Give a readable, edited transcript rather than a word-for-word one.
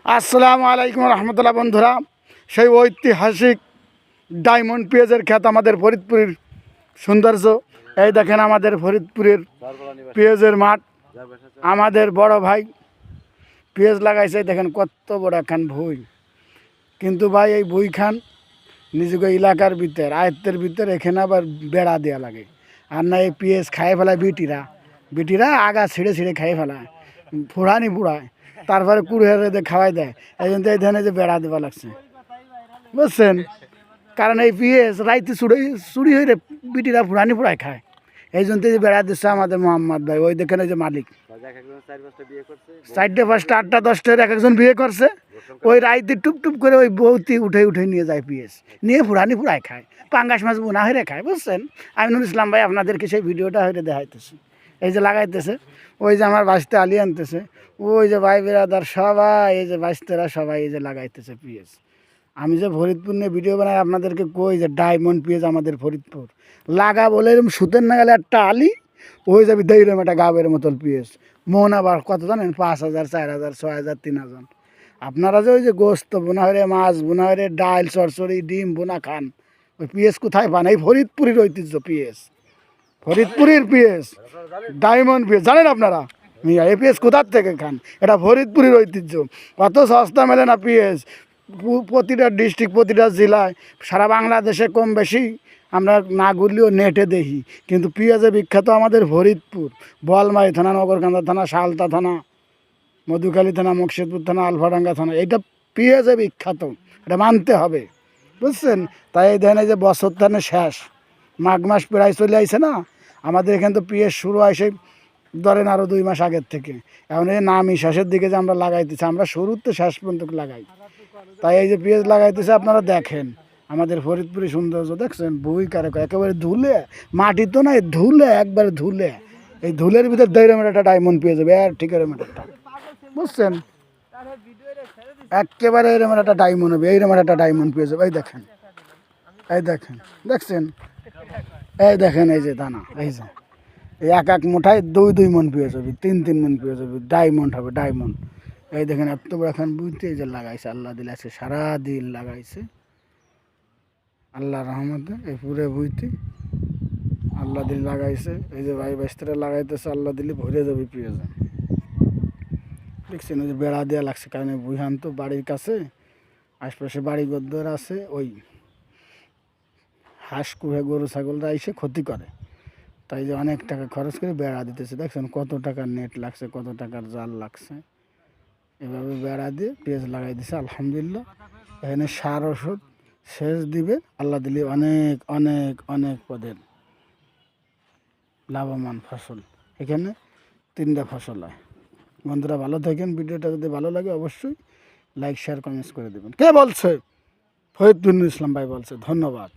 আসসালামু আলাইকুম রহমতুল্লাহ। বন্ধুরা, সেই ঐতিহাসিক ডায়মন্ড পেঁয়াজের খ্যাত আমাদের ফরিদপুরের সৌন্দর্য। এই দেখেন আমাদের ফরিদপুরের পেঁয়াজের মাঠ। আমাদের বড় ভাই পেঁয়াজ লাগাইছে, দেখেন কত বড় একখান ভুঁই। কিন্তু ভাই এই ভুঁই খান নিজেকে এলাকার ভিতর আয়ত্তের ভিতর এখানে আবার বেড়া দেওয়া লাগে। আর না এই পেঁয়াজ খাইয়ে ফেলায় বিটিরা আগা ছিঁড়ে ছিঁড়ে খাইয়ে ফেলায়, ফুড়ানি পুড়ায়, তারপরে কুড়ে খাওয়াই দেয়। এই জন্য এই ধানে যে বেড়া দেওয়া লাগছে, বুঝছেন? কারণ এই পেঁয়াজ রাইতে চুরি হয়ে বিটিরা ফুড়ানি পুড়ায় খায়। এই জন্য যে বেড়া দিচ্ছে আমাদের মোহাম্মদ ভাই, ওই দেখেন ওই যে মালিক 4টে 5টে 8টা 10টার এক একজন বিয়ে করছে। ওই রাইতে টুপ করে ওই বৌতি উঠে নিয়ে যায় পেঁয়াজ, নিয়ে ফুড়ানি পুড়ায় খায়, পাঙ্গাস মাছ বোনা হয়ে খায়। বুঝছেন? আমিনুল ইসলাম ভাই আপনাদেরকে সেই ভিডিওটা হয়ে দেখাইতেছি। এই যে লাগাইতেছে, ওই যে আমার বাঁচতে আলি আনতেছে, ওই যে ভাই বেড়াদার সবাই, এই যে বাঁচতেরা সবাই এই যে লাগাইতেছে পেঁয়াজ। আমি যে ফরিদপুর নিয়ে ভিডিও বানাই আপনাদেরকে কই যে ডায়মন্ড পেঁয়াজ আমাদের ফরিদপুর লাগা বলে এরকম সুতের না গেলে একটা আলি হয়ে যাবে দইরম একটা গাবের মতল পেঁয়াজ। মন আবার কত জানেন? 5,000 4,000 6,000 3,000। আপনারা যে ওই যে গোস্ত বোনা হয়ে, মাছ বোনা হয়ে, ডাল চরচড়ি ডিম বোনা খান, ওই পেঁয়াজ কোথায় পান? এই ফরিদপুরের ঐতিহ্য পেঁয়াজ, ফরিদপুরের পেঁয়াজ ডায়মন্ড পেঁয়াজ। জানেন আপনারা এই পেঁয়াজ কোথার থেকে খান? এটা ফরিদপুরের ঐতিহ্য। কত সস্তা মেলে না পেঁয়াজ। প্রতিটা ডিস্ট্রিক্ট, প্রতিটা জেলায়, সারা বাংলাদেশে কম বেশি আমরা না ঘুরলেও নেটে দেখি। কিন্তু পেঁয়াজে বিখ্যাত আমাদের ফরিদপুর, বোয়ালমারি থানা, নগরকান্দা থানা, শালতা থানা, মধুখালী থানা, মুর্শিদপুর থানা, আলফাডাঙ্গা থানা। এটা পেঁয়াজে বিখ্যাত, এটা মানতে হবে, বুঝছেন? তাই এই দেন এই যে বছর থানে শেষ, মাঘ মাস প্রায় চলে আসছে না, আমাদের এখানে তো পেঁয়াজ শুরু হয় সেই ধরেন আরও 2 মাস আগের থেকে। এখন এই নামি শেষের দিকে যে আমরা লাগাইতেছি, আমরা শুরুতে শেষ পর্যন্ত লাগাই। তাই এই যে পেঁয়াজ লাগাইতেছে আপনারা দেখেন আমাদের ফরিদপুরের সৌন্দর্য দেখছেন। বই কারে একেবারে ধুলে, মাটি তো নাই, ধুলে একবারে ধুলে। এই ধুলের ভিতর দৈরমের একটা ডায়মন্ড পেয়ে যাবে, আর ঠিক এরম একটা, বুঝছেন? একেবারে এরম একটা ডায়মন্ড হবে, এইরকম একটা ডায়মন্ড পেয়ে যাবে। এই দেখেন, এই দেখেন, দেখছেন? এই দেখেন এই যে দানা, এই যে এই এক মুঠায় 2 মন পেয়ে যাবে, 3 মন পেয়ে যাবে, ডায়মন্ড হবে ডায়মন্ড। এই দেখেন এত বড় এখন বুঝতে এই যে লাগাইছে, আল্লাহ দিলে আছে, সারাদিন লাগাইছে আল্লাহ রহমতে। এই পুরে বুঝতে আল্লাহ দিল লাগাইছে। এই যে ভাই বাস্তারা লাগাইতেছে, আল্লাহ দিলে ভরে যাবে পেঁয়াজে। দেখছেন ওই যে বেড়া দেওয়া লাগছে, কারণ বুঝান তো বাড়ির কাছে আশপাশে বাড়ি গদ্দর আছে, ওই হাঁস কুহে গরু ছাগলরা এসে ক্ষতি করে। তাই যে অনেক টাকা খরচ করে বেড়া দিতেছে। দেখছেন কত টাকার নেট লাগছে, কত টাকার জাল লাগছে। এভাবে বেড়া দিয়ে পেঁয়াজ লাগাই দিছে আলহামদুলিল্লাহ। এখানে সার ওষুধ সেচ দিবে, আল্লাহ দিলে অনেক অনেক অনেক পদের লাভবান ফসল। এখানে 3টা ফসল হয়। বন্ধুরা ভালো থাকেন। ভিডিওটা যদি ভালো লাগে অবশ্যই লাইক শেয়ার কমেন্টস করে দেবেন। কে বলছে? ফরিদপুর ইসলাম ভাই বলছে। ধন্যবাদ।